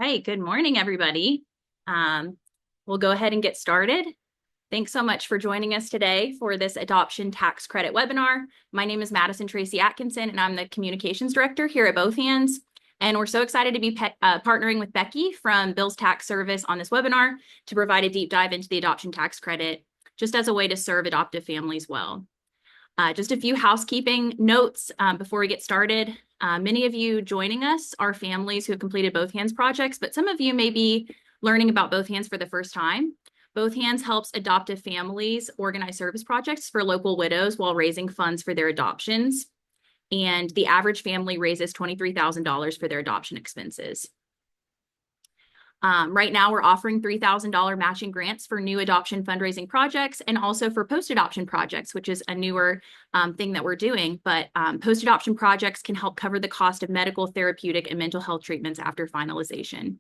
Hey, good morning, everybody. Um, we'll go ahead and get started. Thanks so much for joining us today for this adoption tax credit webinar. My name is Madison Tracy Atkinson, and I'm the communications director here at Both Hands. And we're so excited to be partnering with Becky from Bill's Tax Service on this webinar to provide a deep dive into the adoption tax credit, just as a way to serve adoptive families well. Just a few housekeeping notes before we get started. Many of you joining us are families who have completed Both Hands projects, but some of you may be learning about Both Hands for the first time. Both Hands helps adoptive families organize service projects for local widows while raising funds for their adoptions. And the average family raises $23,000 for their adoption expenses. Right now, we're offering $3,000 matching grants for new adoption fundraising projects and also for post-adoption projects, which is a newer thing that we're doing. But post-adoption projects can help cover the cost of medical, therapeutic, and mental health treatments after finalization.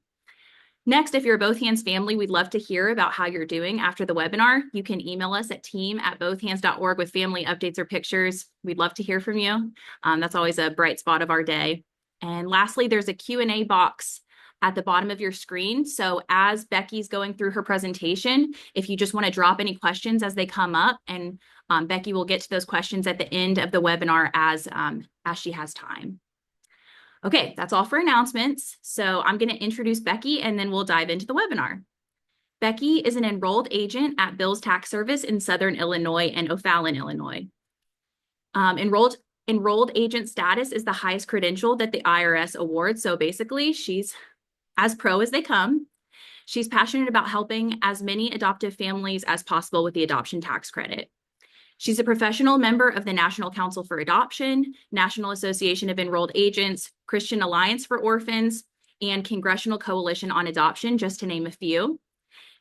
Next, if you're a Both Hands family, we'd love to hear about how you're doing after the webinar. You can email us at team@bothhands.org with family updates or pictures. We'd love to hear from you. That's always a bright spot of our day. And lastly, there's a Q&A box at the bottom of your screen. So as Becky's going through her presentation, if you just want to drop any questions as they come up, and Becky will get to those questions at the end of the webinar as she has time. Okay, that's all for announcements. So I'm going to introduce Becky and then we'll dive into the webinar. Becky is an enrolled agent at Bill's Tax Service in Southern Illinois and O'Fallon, Illinois. Enrolled agent status is the highest credential that the IRS awards. So basically, she's as pro as they come. She's passionate about helping as many adoptive families as possible with the adoption tax credit. She's a professional member of the National Council for Adoption, National Association of Enrolled Agents, Christian Alliance for Orphans, and Congressional Coalition on Adoption, just to name a few.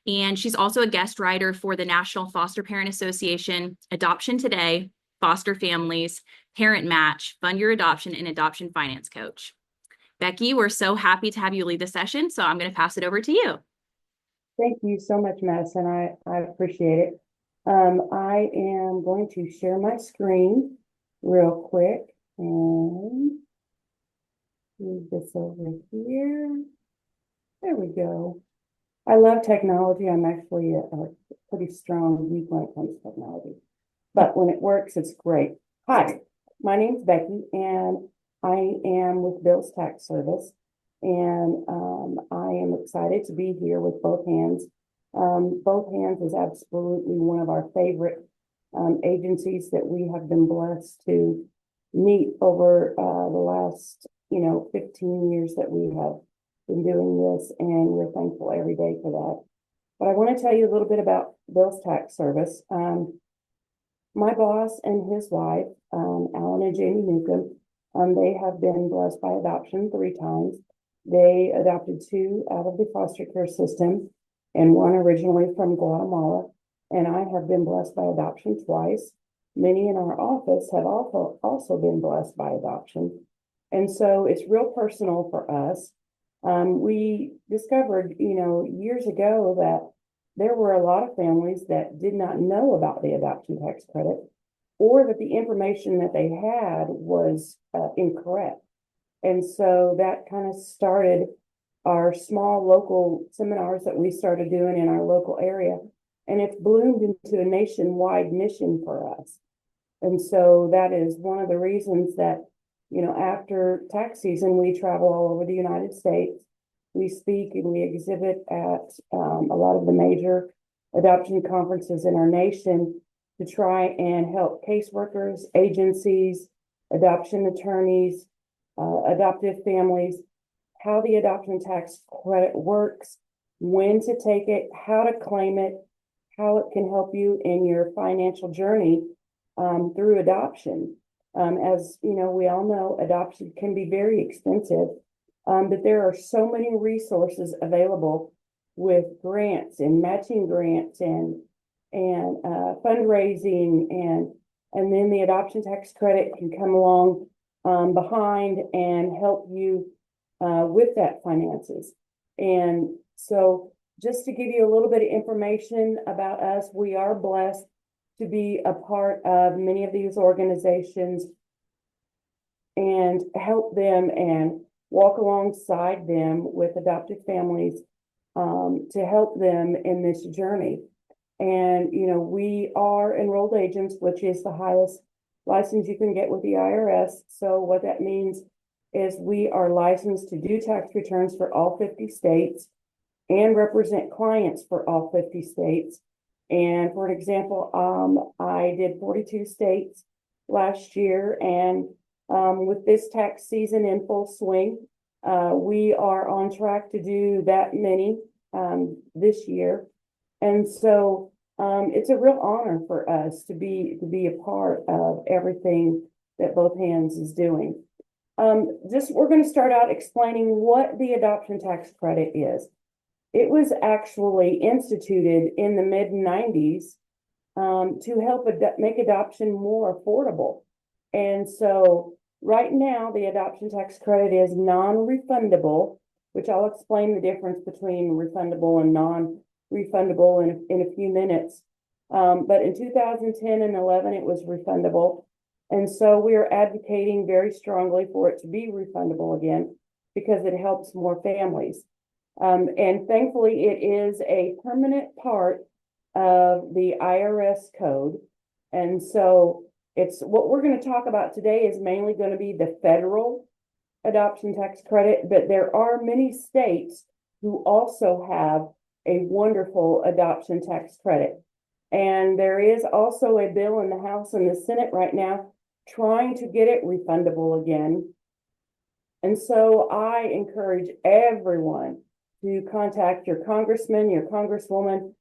And she's also a guest writer for the National Foster Parent Association, Adoption Today, Foster Families, Parent Match, Fund Your Adoption, and Adoption Finance Coach. Becky, we're so happy to have you lead the session, so I'm going to pass it over to you. Thank you so much, Madison. I appreciate it. I am going to share my screen real quick and move this over here. There we go. I love technology. I'm actually a pretty strong geek when it comes to technology, but when it works, it's great. Hi, my name's Becky, and I am with Bill's Tax Service, and I am excited to be here with Both Hands. Both Hands is absolutely one of our favorite agencies that we have been blessed to meet over the last, 15 years that we have been doing this, and we're thankful every day for that. But I want to tell you a little bit about Bill's Tax Service. My boss and his wife, Alan and Jamie Newcomb, they have been blessed by adoption 3 times. They adopted 2 out of the foster care system and 1 originally from Guatemala. And I have been blessed by adoption twice. Many in our office have also been blessed by adoption. And so it's real personal for us. We discovered, years ago that there were a lot of families that did not know about the adoption tax credit, or that the information that they had was incorrect. And so that kind of started our small local seminars that we started doing in our local area. And it's bloomed into a nationwide mission for us. And so that is one of the reasons that, after tax season, we travel all over the United States. We speak and we exhibit at a lot of the major adoption conferences in our nation to try and help caseworkers, agencies, adoption attorneys, adoptive families, how the adoption tax credit works, when to take it, how to claim it, how it can help you in your financial journey through adoption. As we all know, adoption can be very expensive, but there are so many resources available with grants and matching grants and fundraising, and then the adoption tax credit can come along behind and help you with that finances. And so just to give you a little bit of information about us, we are blessed to be a part of many of these organizations and help them and walk alongside them with adopted families to help them in this journey. And, you know, we are enrolled agents, which is the highest license you can get with the IRS. So what that means is we are licensed to do tax returns for all 50 states and represent clients for all 50 states. And for an example, I did 42 states last year, and with this tax season in full swing, we are on track to do that many this year. And so it's a real honor for us to be a part of everything that Both Hands is doing. We're going to start out explaining what the adoption tax credit is. It was actually instituted in the mid-90s to help make adoption more affordable. And so right now, the adoption tax credit is non-refundable, which I'll explain the difference between refundable and non-refundable in a few minutes. But in 2010 and 11, it was refundable. And so we are advocating very strongly for it to be refundable again because it helps more families. And thankfully, it is a permanent part of the IRS code. And so it's what we're going to talk about today is mainly going to be the federal adoption tax credit, but there are many states who also have a wonderful adoption tax credit. And there is also a bill in the House and the Senate right now trying to get it refundable again. And so I encourage everyone to contact your congressman, your congresswoman,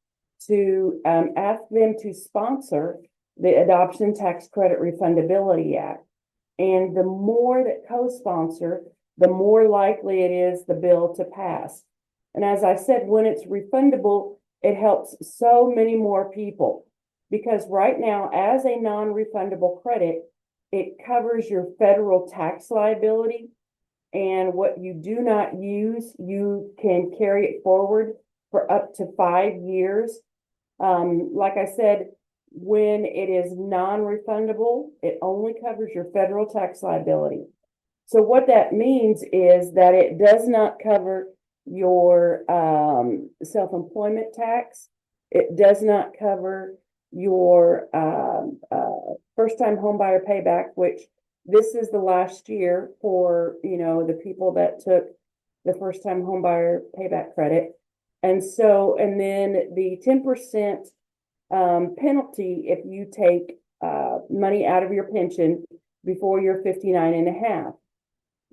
to ask them to sponsor the Adoption Tax Credit Refundability Act. And the more that co-sponsor, the more likely it is the bill to pass. And as I said, when it's refundable, it helps so many more people. Because right now, as a non-refundable credit, it covers your federal tax liability. And what you do not use, you can carry it forward for up to 5 years. Like I said, when it is non-refundable, it only covers your federal tax liability. So what that means is that it does not cover your self-employment tax. It does not cover your first-time homebuyer payback, which this is the last year for, you know, the people that took the first-time homebuyer payback credit. And then the 10% penalty if you take money out of your pension before you're 59 and a half.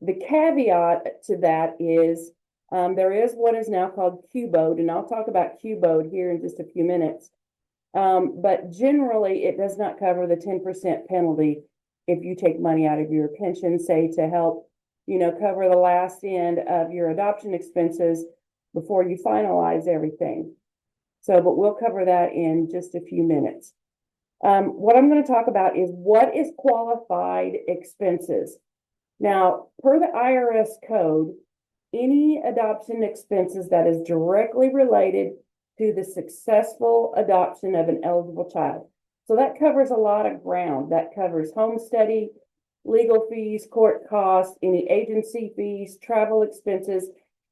The caveat to that is there is what is now called QBOD, and I'll talk about QBOD here in just a few minutes. But generally, it does not cover the 10% penalty if you take money out of your pension, say to help, you know, cover the last end of your adoption expenses before you finalize everything. So, but we'll cover that in just a few minutes. What I'm going to talk about is what is qualified expenses. Now, per the IRS code, any adoption expenses that is directly related to the successful adoption of an eligible child. So that covers a lot of ground. That covers home study, legal fees, court costs, any agency fees, travel expenses.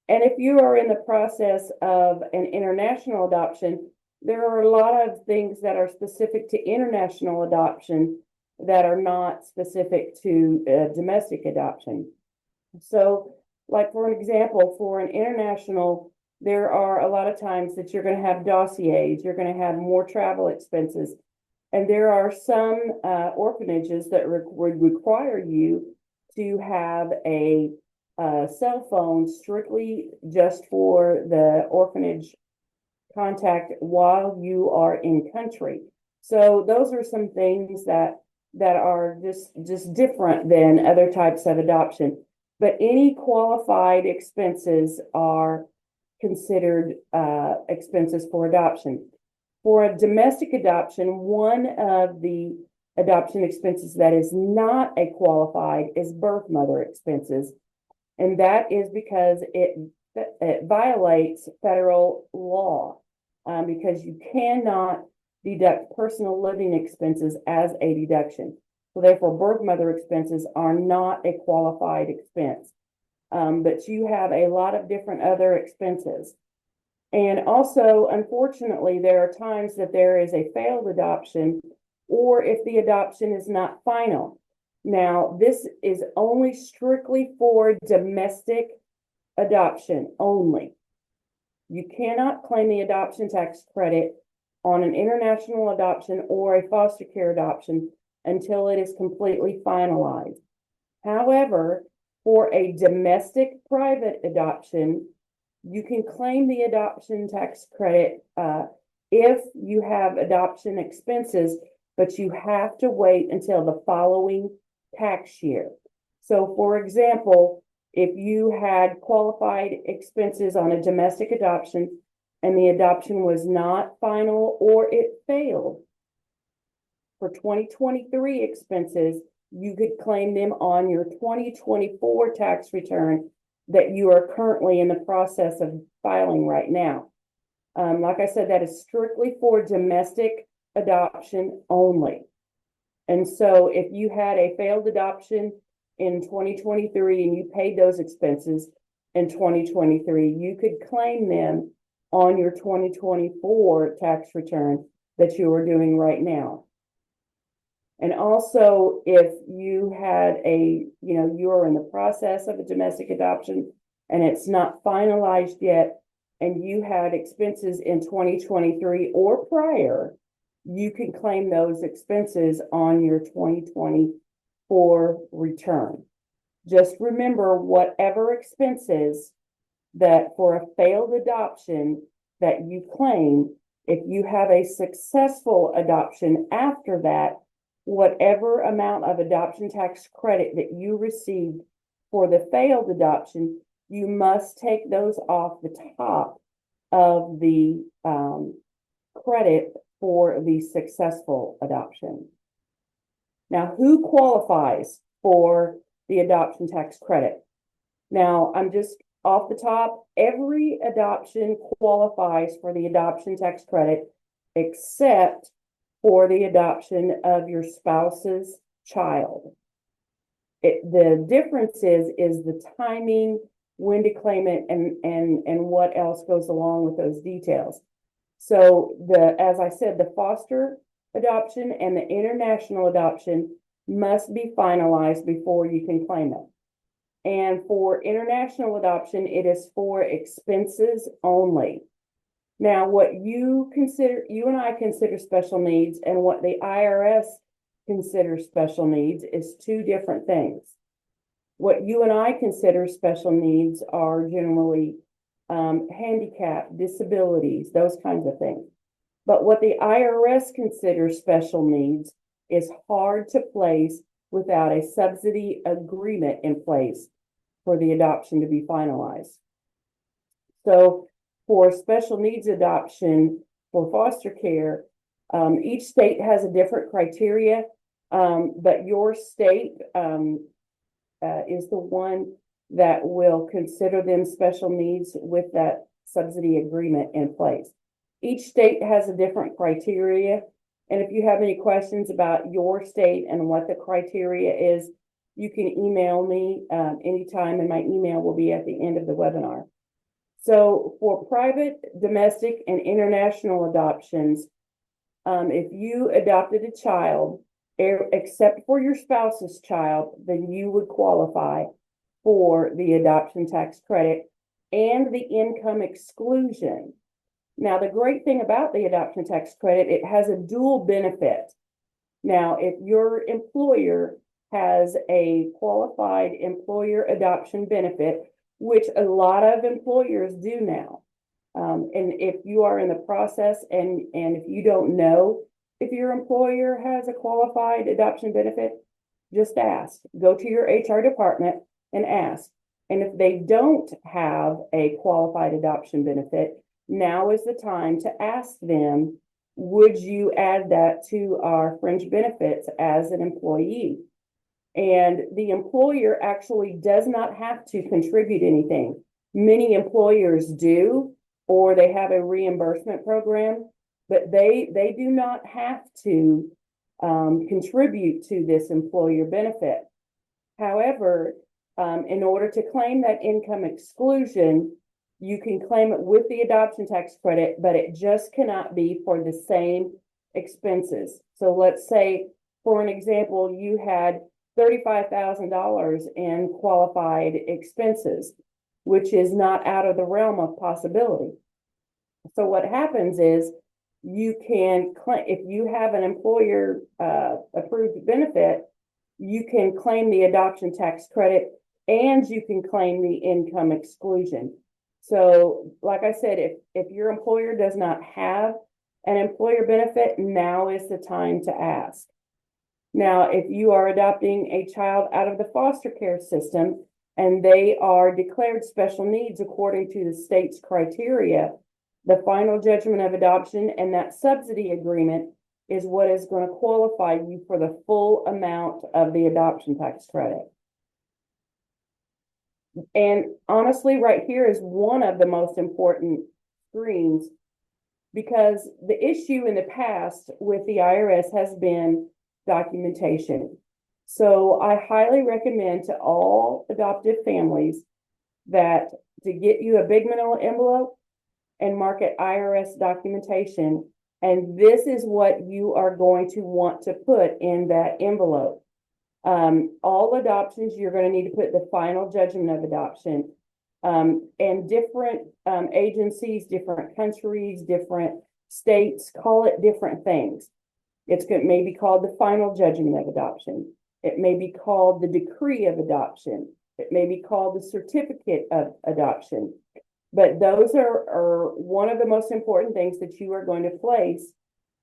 And if you are in the process of an international adoption, there are a lot of things that are specific to international adoption that are not specific to domestic adoption. So, like for an example, for an international, there are a lot of times that you're going to have dossiers, you're going to have more travel expenses. And there are some orphanages that would require you to have a cell phone strictly just for the orphanage contact while you are in country. So those are some things that are just different than other types of adoption. But any qualified expenses are considered expenses for adoption. For a domestic adoption, one of the adoption expenses that is not a qualified is birth mother expenses. And that is because it violates federal law because you cannot deduct personal living expenses as a deduction. So therefore, birth mother expenses are not a qualified expense. but you have a lot of different other expenses. And also, unfortunately, there are times that there is a failed adoption or if the adoption is not final. Now, this is only strictly for domestic adoption only. You cannot claim the adoption tax credit on an international adoption or a foster care adoption until it is completely finalized. However, for a domestic private adoption, you can claim the adoption tax credit if you have adoption expenses, but you have to wait until the following tax year. So, for example, if you had qualified expenses on a domestic adoption and the adoption was not final or it failed, for 2023 expenses, you could claim them on your 2024 tax return that you are currently in the process of filing right now. Like I said, that is strictly for domestic adoption only. And so if you had a failed adoption in 2023 and you paid those expenses in 2023, you could claim them on your 2024 tax return that you are doing right now. And also, if you had you are in the process of a domestic adoption and it's not finalized yet, and you had expenses in 2023 or prior, you can claim those expenses on your 2024 return. Just remember, whatever expenses that for a failed adoption that you claim, if you have a successful adoption after that, whatever amount of adoption tax credit that you received for the failed adoption, you must take those off the top of the credit for the successful adoption. Now, who qualifies for the adoption tax credit? Now, I'm just off the top, every adoption qualifies for the adoption tax credit except for the adoption of your spouse's child. The difference is the timing, when to claim it, and what else goes along with those details. So as I said, the foster adoption and the international adoption must be finalized before you can claim it. And for international adoption, it is for expenses only. Now, what you and I consider special needs and what the IRS considers special needs is two different things. What you and I consider special needs are generally handicap, disabilities, those kinds of things. But what the IRS considers special needs is hard to place without a subsidy agreement in place for the adoption to be finalized. So for special needs adoption for foster care, each state has a different criteria, but your state is the one that will consider them special needs with that subsidy agreement in place. Each state has a different criteria, and if you have any questions about your state and what the criteria is, you can email me anytime, and my email will be at the end of the webinar. So for private, domestic, and international adoptions, if you adopted a child, except for your spouse's child, then you would qualify for the adoption tax credit and the income exclusion. Now, the great thing about the adoption tax credit, it has a dual benefit. Now, if your employer has a qualified employer adoption benefit, which a lot of employers do now, and if you are in the process and if you don't know if your employer has a qualified adoption benefit, just ask. Go to your HR department and ask. And if they don't have a qualified adoption benefit, now is the time to ask them, would you add that to our fringe benefits as an employee? And the employer actually does not have to contribute anything. Many employers do, or they have a reimbursement program, but they do not have to contribute to this employer benefit. However, in order to claim that income exclusion, you can claim it with the adoption tax credit, but it just cannot be for the same expenses. So let's say, for an example, you had $35,000 in qualified expenses, which is not out of the realm of possibility. So what happens is you can claim, if you have an employer approved benefit, you can claim the adoption tax credit and you can claim the income exclusion. So like I said, if your employer does not have an employer benefit, now is the time to ask. Now, if you are adopting a child out of the foster care system and they are declared special needs according to the state's criteria, the final judgment of adoption and that subsidy agreement is what is going to qualify you for the full amount of the adoption tax credit. And honestly, right here is one of the most important screens, because the issue in the past with the IRS has been documentation. So I highly recommend to all adoptive families that to get you a big manila envelope and mark it IRS documentation. And this is what you are going to want to put in that envelope. All adoptions, you're going to need to put the final judgment of adoption. And different agencies, different countries, different states call it different things. It may be called the final judgment of adoption. It may be called the decree of adoption. It may be called the certificate of adoption. But those are one of the most important things that you are going to place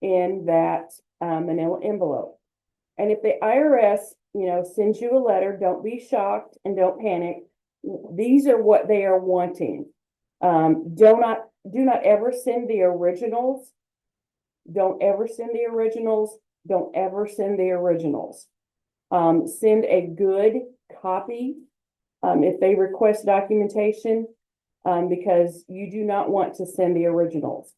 in that manila envelope. And if the IRS, sends you a letter, don't be shocked and don't panic. These are what they are wanting. Do not ever send the originals. Don't ever send the originals. Don't ever send the originals. Send a good copy if they request documentation, because you do not want to send the originals.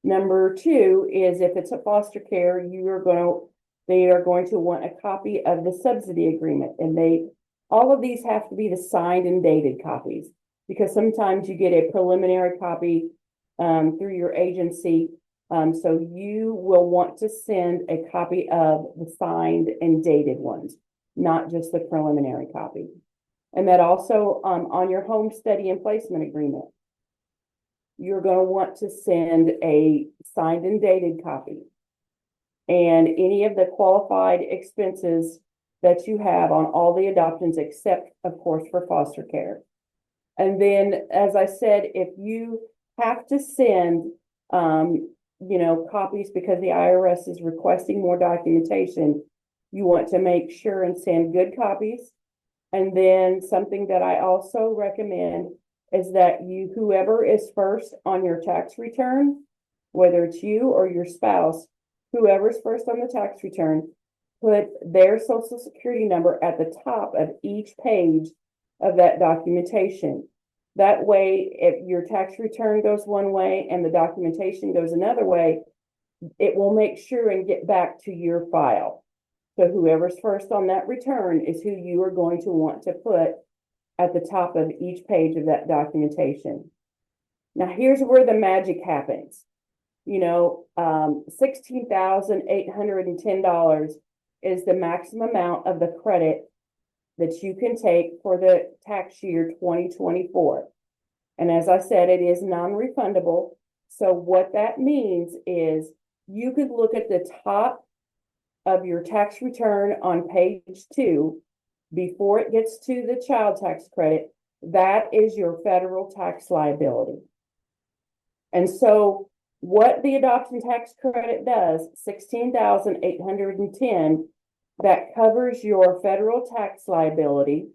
Number two is if it's a foster care, they are going to want a copy of the subsidy agreement, and all of these have to be the signed and dated copies, because sometimes you get a preliminary copy through your agency. So you will want to send a copy of the signed and dated ones, not just the preliminary copy. And that also on your home study and placement agreement, you're going to want to send a signed and dated copy. And any of the qualified expenses that you have on all the adoptions, except, of course, for foster care. And then, as I said, if you have to send, copies because the IRS is requesting more documentation, you want to make sure and send good copies. And then something that I also recommend is that whoever is first on your tax return, whether it's you or your spouse, whoever's first on the tax return, put their social security number at the top of each page of that documentation. That way, if your tax return goes one way and the documentation goes another way, it will make sure and get back to your file. So whoever's first on that return is who you are going to want to put at the top of each page of that documentation. Now, here's where the magic happens. $16,810 is the maximum amount of the credit that you can take for the tax year 2024. And as I said, it is non-refundable. So what that means is you could look at the top of your tax return on page 2 before it gets to the child tax credit. That is your federal tax liability. And so what the adoption tax credit does, $16,810, that covers your federal tax liability.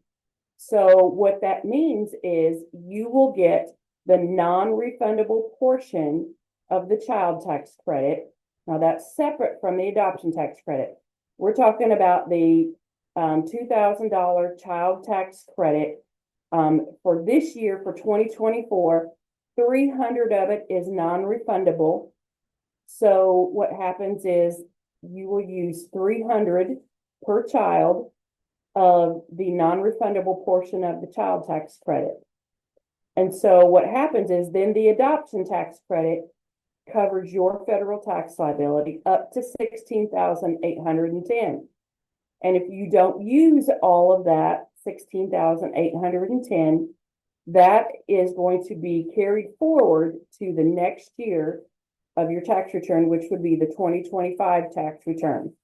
So what that means is you will get the non-refundable portion of the child tax credit. Now that's separate from the adoption tax credit. We're talking about the $2,000 child tax credit for this year, for 2024. 300 of it is non-refundable. So what happens is you will use 300 per child of the non-refundable portion of the child tax credit. And so what happens is then the adoption tax credit covers your federal tax liability up to $16,810. And if you don't use all of that $16,810, that is going to be carried forward to the next year of your tax return, which would be the 2025 tax return.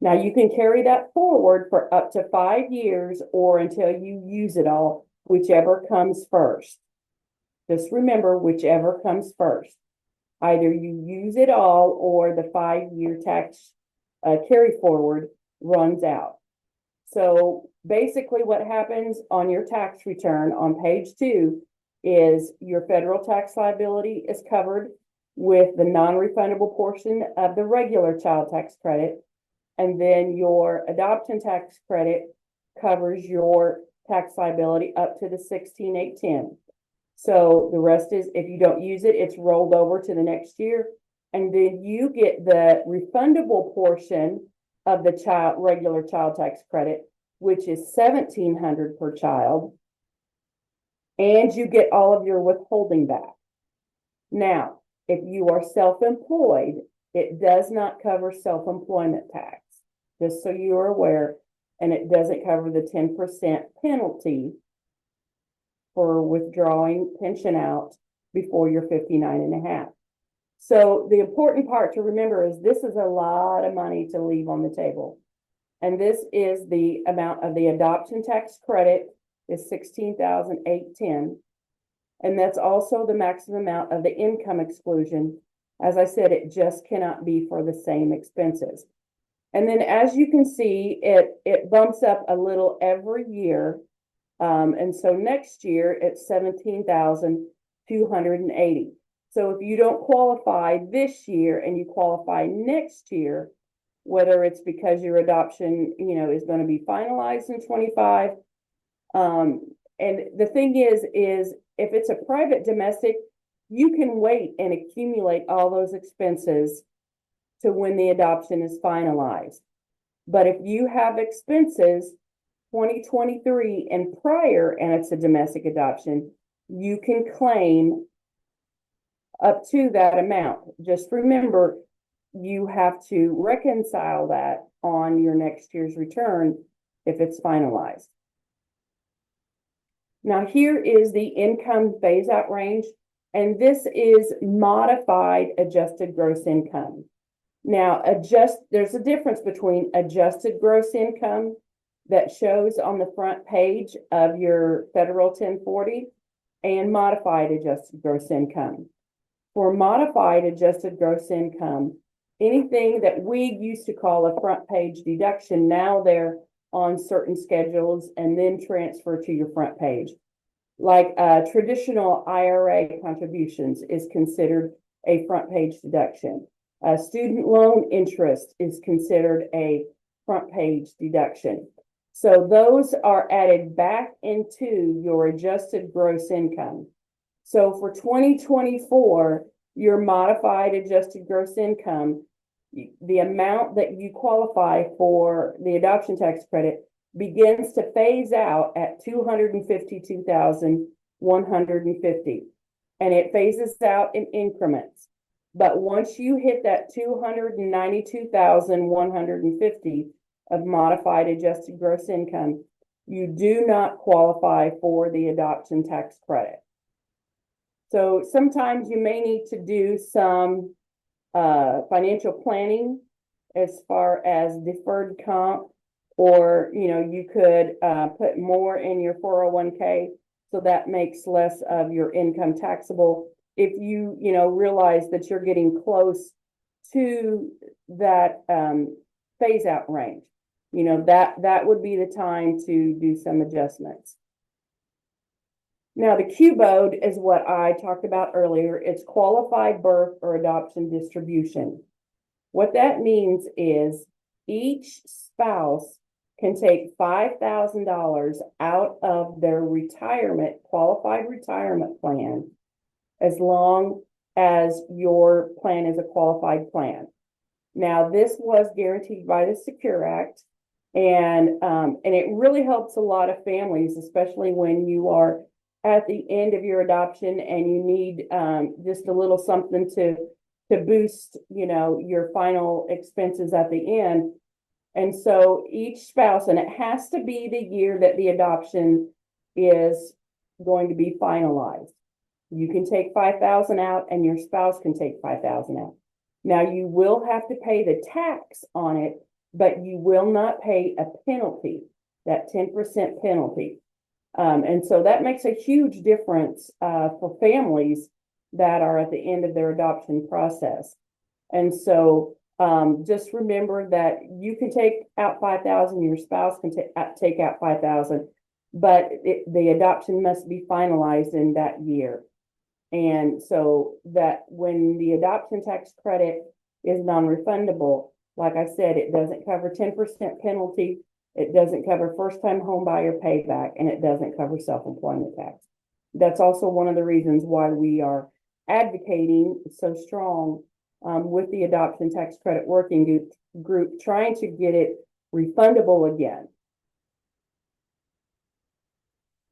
Now you can carry that forward for up to 5 years or until you use it all, whichever comes first. Just remember, whichever comes first. Either you use it all or the 5-year tax carry forward runs out. So basically what happens on your tax return on page 2 is your federal tax liability is covered with the non-refundable portion of the regular child tax credit, and then your adoption tax credit covers your tax liability up to the $16,810. So the rest is, if you don't use it, it's rolled over to the next year, and then you get the refundable portion of the regular child tax credit, which is $1,700 per child, and you get all of your withholding back. Now, if you are self-employed, it does not cover self-employment tax, just so you are aware, and it doesn't cover the 10% penalty for withdrawing pension out before you're 59 and a half. So the important part to remember is this is a lot of money to leave on the table. And this is the amount of the adoption tax credit is $16,810. And that's also the maximum amount of the income exclusion. As I said, it just cannot be for the same expenses. And then as you can see, it bumps up a little every year. And so next year it's $17,280. So if you don't qualify this year and you qualify next year, whether it's because your adoption, is going to be finalized in 25. And the thing is if it's a private domestic, you can wait and accumulate all those expenses to when the adoption is finalized. But if you have expenses 2023 and prior, and it's a domestic adoption, you can claim up to that amount. Just remember, you have to reconcile that on your next year's return if it's finalized. Now here is the income phase out range, and this is modified adjusted gross income. Now there's a difference between adjusted gross income that shows on the front page of your federal 1040 and modified adjusted gross income. For modified adjusted gross income, anything that we used to call a front page deduction, now they're on certain schedules and then transfer to your front page. Like traditional IRA contributions is considered a front page deduction. Student loan interest is considered a front page deduction. So those are added back into your adjusted gross income. So for 2024, your modified adjusted gross income, the amount that you qualify for the adoption tax credit begins to phase out at $252,150, and it phases out in increments. But once you hit that $292,150 of modified adjusted gross income, you do not qualify for the adoption tax credit. So sometimes you may need to do some financial planning as far as deferred comp, or you could put more in your 401k, so that makes less of your income taxable. If you realize that you're getting close to that phase out range, that would be the time to do some adjustments. Now, the QBOD is what I talked about earlier. It's qualified birth or adoption distribution. What that means is each spouse can take $5,000 out of their qualified retirement plan, as long as your plan is a qualified plan. Now, this was guaranteed by the Secure Act, And it really helps a lot of families, especially when you are at the end of your adoption and you need just a little something to boost, your final expenses at the end. And so each spouse, and it has to be the year that the adoption is going to be finalized. You can take 5,000 out and your spouse can take 5,000 out. Now you will have to pay the tax on it, but you will not pay a penalty, that 10% penalty. And so that makes a huge difference for families that are at the end of their adoption process. And so just remember that you can take out 5,000, your spouse can take out 5,000, but the adoption must be finalized in that year. And so that when the adoption tax credit is non-refundable, like I said, it doesn't cover 10% penalty, it doesn't cover first-time home buyer payback, and it doesn't cover self-employment tax. That's also one of the reasons why we are advocating so strong with the adoption tax credit working group, trying to get it refundable again.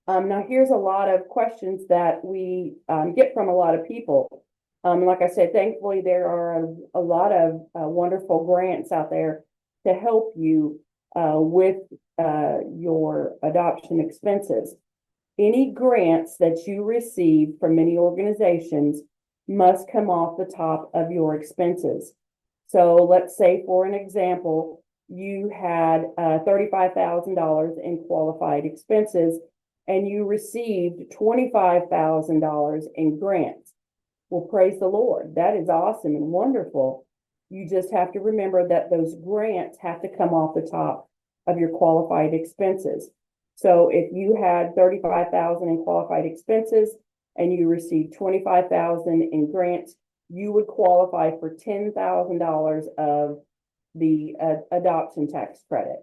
Now, here's a lot of questions that we get from a lot of people. Like I said, thankfully, there are a lot of wonderful grants out there to help you with your adoption expenses. Any grants that you receive from any organizations must come off the top of your expenses. So let's say, for an example, you had $35,000 in qualified expenses and you received $25,000 in grants. Well, praise the Lord. That is awesome and wonderful. You just have to remember that those grants have to come off the top of your qualified expenses. So if you had $35,000 in qualified expenses and you received $25,000 in grants, you would qualify for $10,000 of the adoption tax credit.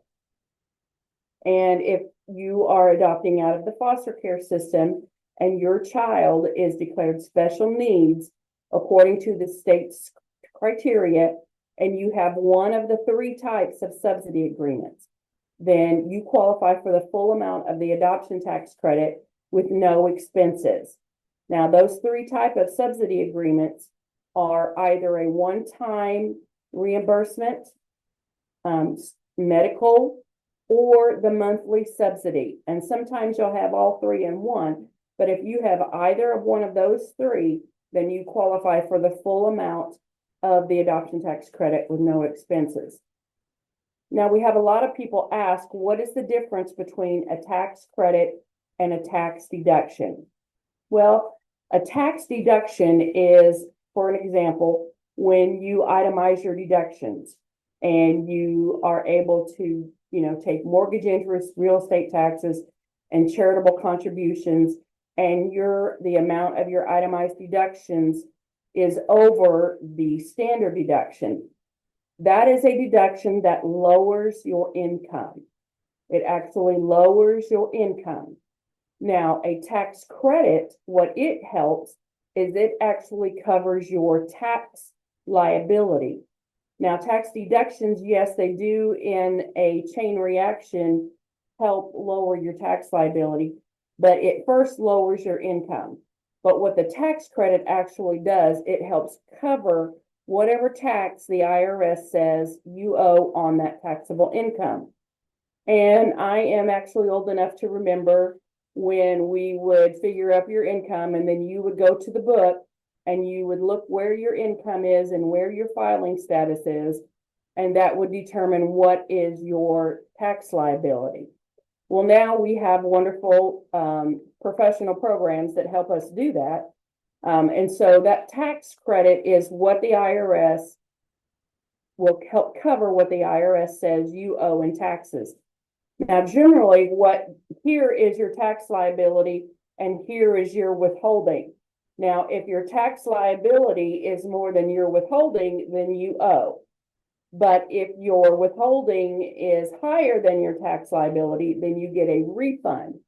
And if you are adopting out of the foster care system and your child is declared special needs according to the state's criteria, and you have one of the 3 types of subsidy agreements, then you qualify for the full amount of the adoption tax credit with no expenses. Now, those 3 types of subsidy agreements are either a one-time reimbursement, medical, or the monthly subsidy. And sometimes you'll have all 3 in one, but if you have either of one of those 3, then you qualify for the full amount of the adoption tax credit with no expenses. Now, we have a lot of people ask, what is the difference between a tax credit and a tax deduction? Well, a tax deduction is, for an example, when you itemize your deductions and you are able to, take mortgage interest, real estate taxes, and charitable contributions, and the amount of your itemized deductions is over the standard deduction. That is a deduction that lowers your income. It actually lowers your income. Now, a tax credit, what it helps is it actually covers your tax liability. Now, tax deductions, yes, they do in a chain reaction help lower your tax liability, but it first lowers your income. But what the tax credit actually does, it helps cover whatever tax the IRS says you owe on that taxable income. And I am actually old enough to remember when we would figure up your income, and then you would go to the book and you would look where your income is and where your filing status is, and that would determine what is your tax liability. Well, now we have wonderful professional programs that help us do that. And so that tax credit is what the IRS will help cover what the IRS says you owe in taxes. Now, generally, here is your tax liability and here is your withholding. Now, if your tax liability is more than your withholding, then you owe. But if your withholding is higher than your tax liability, then you get a refund.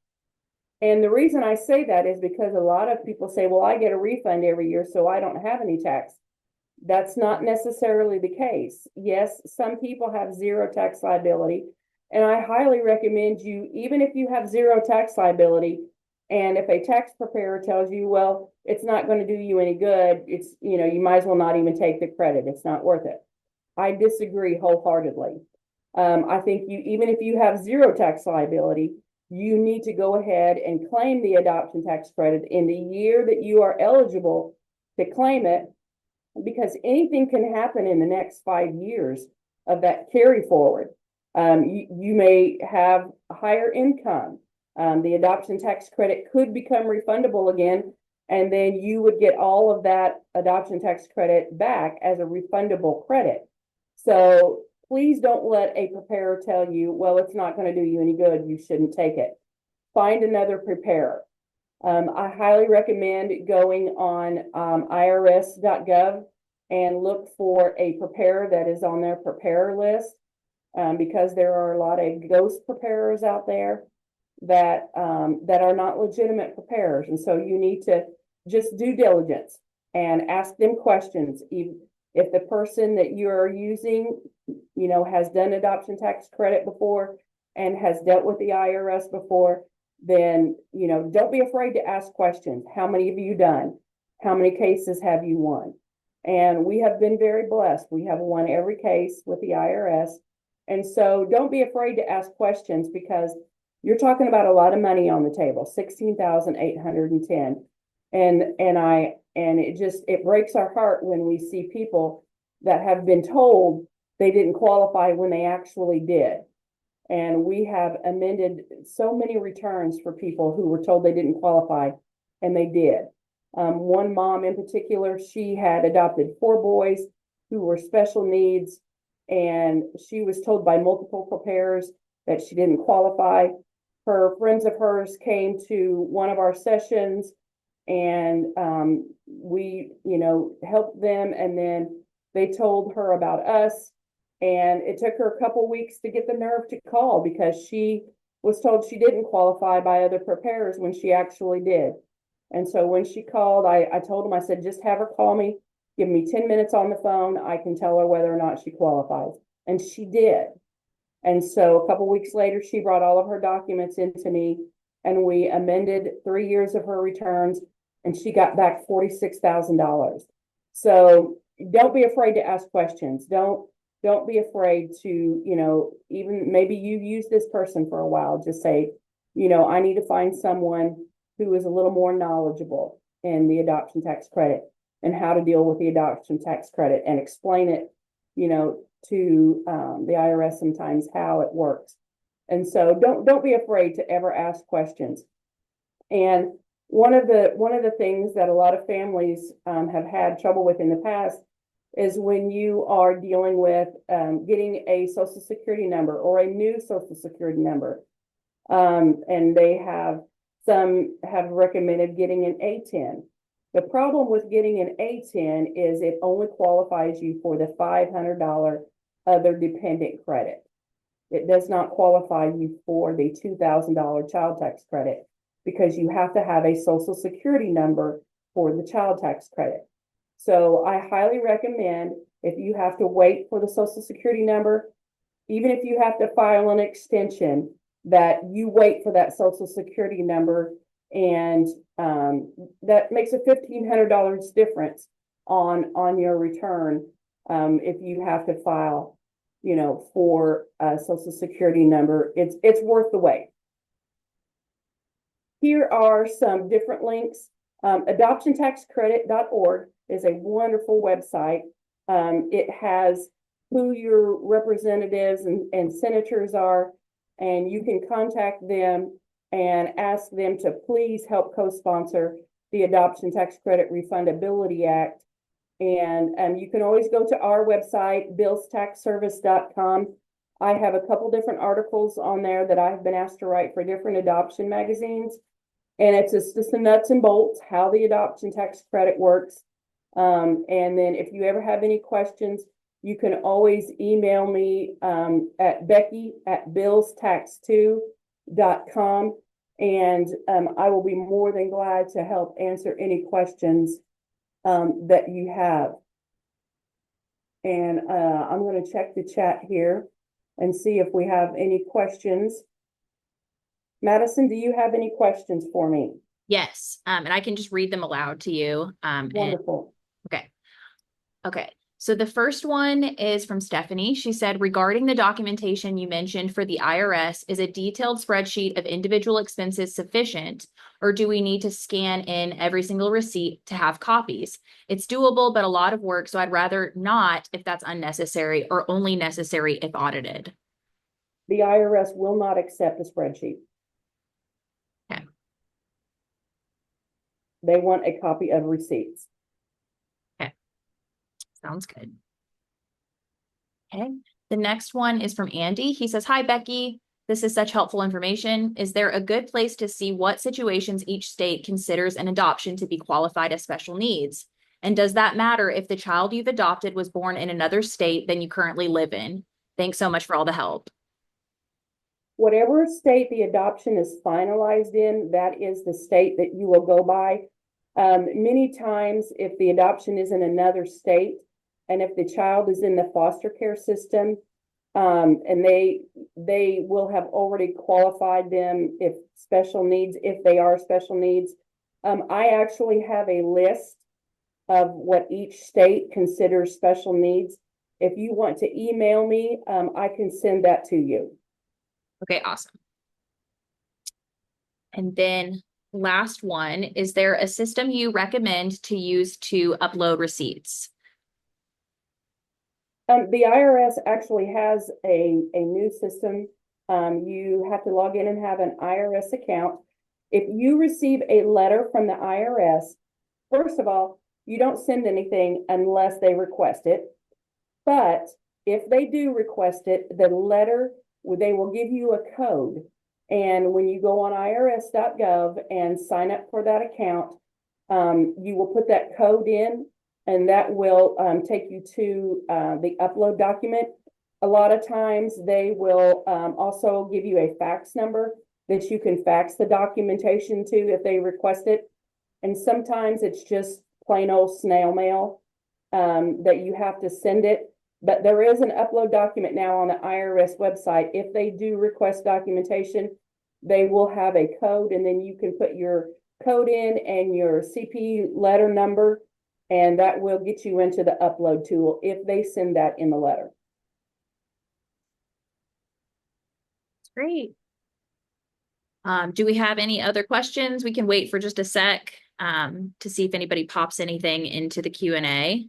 And the reason I say that is because a lot of people say, well, I get a refund every year, so I don't have any tax. That's not necessarily the case. Yes, some people have zero tax liability, And I highly recommend you, even if you have zero tax liability, and if a tax preparer tells you, well, it's not going to do you any good, it's, you might as well not even take the credit. It's not worth it. I disagree wholeheartedly. I think even if you have zero tax liability, you need to go ahead and claim the adoption tax credit in the year that you are eligible to claim it, because anything can happen in the next 5 years of that carry forward. You may have a higher income. The adoption tax credit could become refundable again, and then you would get all of that adoption tax credit back as a refundable credit. So please don't let a preparer tell you, well, it's not going to do you any good, you shouldn't take it. Find another preparer. I highly recommend going on irs.gov and look for a preparer that is on their preparer list, because there are a lot of ghost preparers out there that are not legitimate preparers. And so you need to just due diligence and ask them questions. If the person that you're using, has done adoption tax credit before and has dealt with the IRS before, then, don't be afraid to ask questions. How many have you done? How many cases have you won? And we have been very blessed. We have won every case with the IRS. And so don't be afraid to ask questions, because you're talking about a lot of money on the table, $16,810. And it breaks our heart when we see people that have been told they didn't qualify when they actually did. And we have amended so many returns for people who were told they didn't qualify and they did. One mom in particular, she had adopted 4 boys who were special needs, and she was told by multiple preparers that she didn't qualify. Her friends of hers came to one of our sessions, and we, helped them, and then they told her about us. And it took her a couple weeks to get the nerve to call, because she was told she didn't qualify by other preparers when she actually did. And so when she called, I told him, I said, just have her call me, give me 10 minutes on the phone. I can tell her whether or not she qualifies. And she did. And so a couple weeks later, she brought all of her documents into me, and we amended 3 years of her returns, and she got back $46,000. So don't be afraid to ask questions. Don't be afraid to, even maybe you use this person for a while, just say, I need to find someone who is a little more knowledgeable in the adoption tax credit and how to deal with the adoption tax credit, and explain it, to the IRS sometimes how it works. And so don't be afraid to ever ask questions. And one of the things that a lot of families have had trouble with in the past is when you are dealing with getting a Social Security number or a new Social Security number. And some have recommended getting an A10. The problem with getting an A10 is it only qualifies you for the $500 other dependent credit. It does not qualify you for the $2,000 child tax credit, because you have to have a Social Security number for the child tax credit. So I highly recommend, if you have to wait for the Social Security number, even if you have to file an extension, that you wait for that Social Security number, and that makes a $1,500 difference on your return if you have to file, for a Social Security number. It's worth the wait. Here are some different links. Adoptiontaxcredit.org is a wonderful website. It has who your representatives and senators are, and you can contact them and ask them to please help co-sponsor the Adoption Tax Credit Refundability Act. And you can always go to our website, billstaxservice.com. I have a couple different articles on there that I've been asked to write for different adoption magazines. And it's just the nuts and bolts, how the adoption tax credit works. And then if you ever have any questions, you can always email me at becky@billstax2.com. And I will be more than glad to help answer any questions that you have. And I'm going to check the chat here. and see if we have any questions. Madison, do you have any questions for me? Yes, and I can just read them aloud to you. Wonderful. Okay. Okay. So the first one is from Stephanie. She said, regarding the documentation you mentioned for the IRS, is a detailed spreadsheet of individual expenses sufficient, or do we need to scan in every single receipt to have copies? It's doable, but a lot of work, so I'd rather not if that's unnecessary, or only necessary if audited. The IRS will not accept a spreadsheet. Okay. They want a copy of receipts. Okay. Sounds good. Okay. The next one is from Andy. He says, hi, Becky. This is such helpful information. Is there a good place to see what situations each state considers an adoption to be qualified as special needs? And does that matter if the child you've adopted was born in another state than you currently live in? Thanks so much for all the help. Whatever state the adoption is finalized in, that is the state that you will go by. Many times, if the adoption is in another state, and if the child is in the foster care system, and they will have already qualified them if special needs, if they are special needs. I actually have a list of what each state considers special needs. If you want to email me, I can send that to you. Okay, awesome. And then last one, is there a system you recommend to use to upload receipts? The IRS actually has a new system. You have to log in and have an IRS account. If you receive a letter from the IRS, first of all, you don't send anything unless they request it. But if they do request it, the letter, they will give you a code. And when you go on irs.gov and sign up for that account, you will put that code in, and that will take you to the upload document. A lot of times they will also give you a fax number that you can fax the documentation to if they request it. And sometimes it's just plain old snail mail that you have to send it. But there is an upload document now on the IRS website. If they do request documentation, they will have a code, and then you can put your code in and your CP letter number, and that will get you into the upload tool if they send that in the letter. Great. Do we have any other questions? We can wait for just a sec to see if anybody pops anything into the Q&A.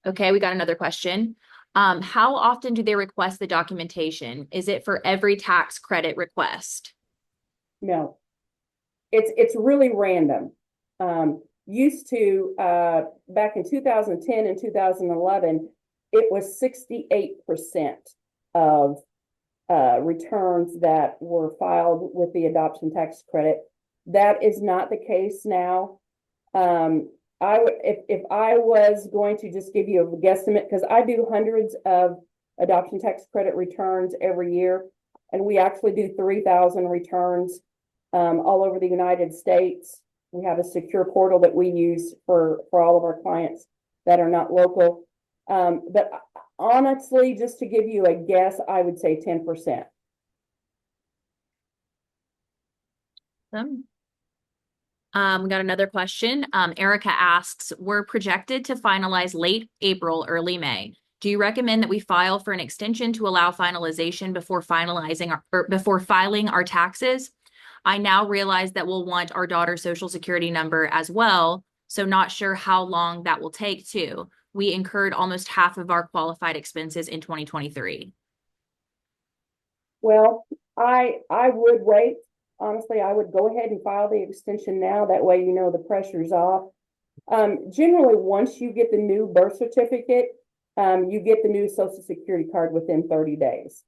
Okay, we got another question. How often do they request the documentation? Is it for every tax credit request? No, it's really random. Used to back in 2010 and 2011, it was 68% of returns that were filed with the adoption tax credit. That is not the case now. If I was going to just give you a guesstimate, because I do hundreds of adoption tax credit returns every year, and we actually do 3,000 returns all over the United States. We have a secure portal that we use for all of our clients that are not local. But honestly, just to give you a guess, I would say 10%. We got another question. Erica asks, we're projected to finalize late April, early May. Do you recommend that we file for an extension to allow finalization before before filing our taxes? I now realize that we'll want our daughter's social security number as well, so not sure how long that will take too. We incurred almost half of our qualified expenses in 2023. Well, I would wait. Honestly, I would go ahead and file the extension now. That way, you know, the pressure's off. Generally, once you get the new birth certificate, you get the new social security card within 30 days.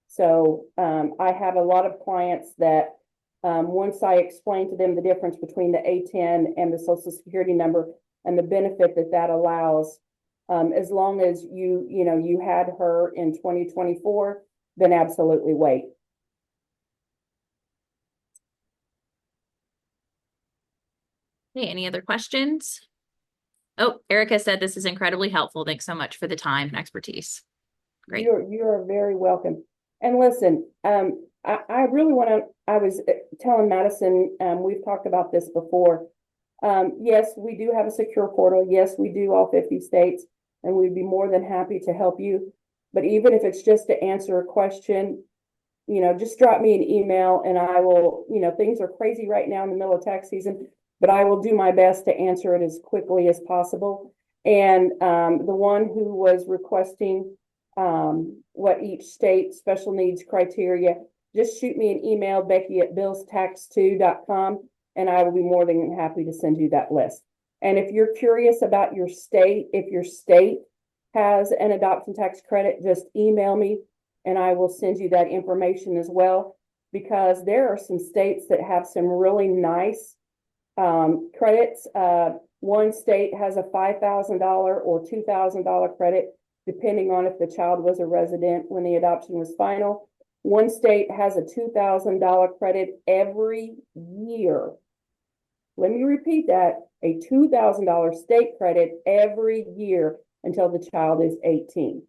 So I have a lot of clients that once I explain to them the difference between the A10 and the social security number and the benefit that that allows, as long as you had her in 2024, then absolutely wait. Hey, any other questions? Oh, Erica said this is incredibly helpful. Thanks so much for the time and expertise. Great. You're very welcome. And listen, I really want to, I was telling Madison, we've talked about this before. Yes, we do have a secure portal. Yes, we do all 50 states, and we'd be more than happy to help you. But even if it's just to answer a question, just drop me an email and I will, things are crazy right now in the middle of tax season, but I will do my best to answer it as quickly as possible. And the one who was requesting what each state special needs criteria, just shoot me an email, Becky@billstax2.com, and I will be more than happy to send you that list. And if you're curious about your state, if your state has an adoption tax credit, just email me and I will send you that information as well, because there are some states that have some really nice credits. One state has a $5,000 or $2,000 credit, depending on if the child was a resident when the adoption was final. One state has a $2,000 credit every year. Let me repeat that, a $2,000 state credit every year until the child is 18.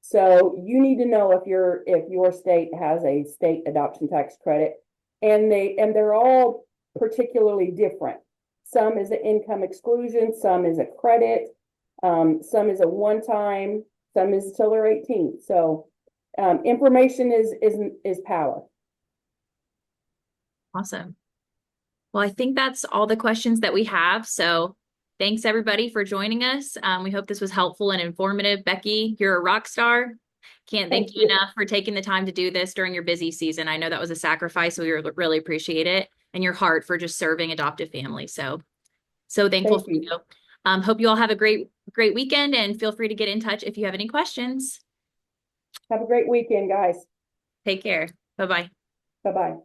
So you need to know if your state has a state adoption tax credit, and they're all particularly different. Some is an income exclusion, some is a credit, some is a one-time, some is till they're 18. So information is power. Awesome. Well, I think that's all the questions that we have. So thanks everybody for joining us. We hope this was helpful and informative. Becky, you're a rock star. Can't thank you enough for taking the time to do this during your busy season. I know that was a sacrifice, so we really appreciate it, and your heart for just serving adoptive families. So thankful for you. Hope you all have a great weekend, and feel free to get in touch if you have any questions. Have a great weekend, guys. Take care. Bye-bye. Bye-bye.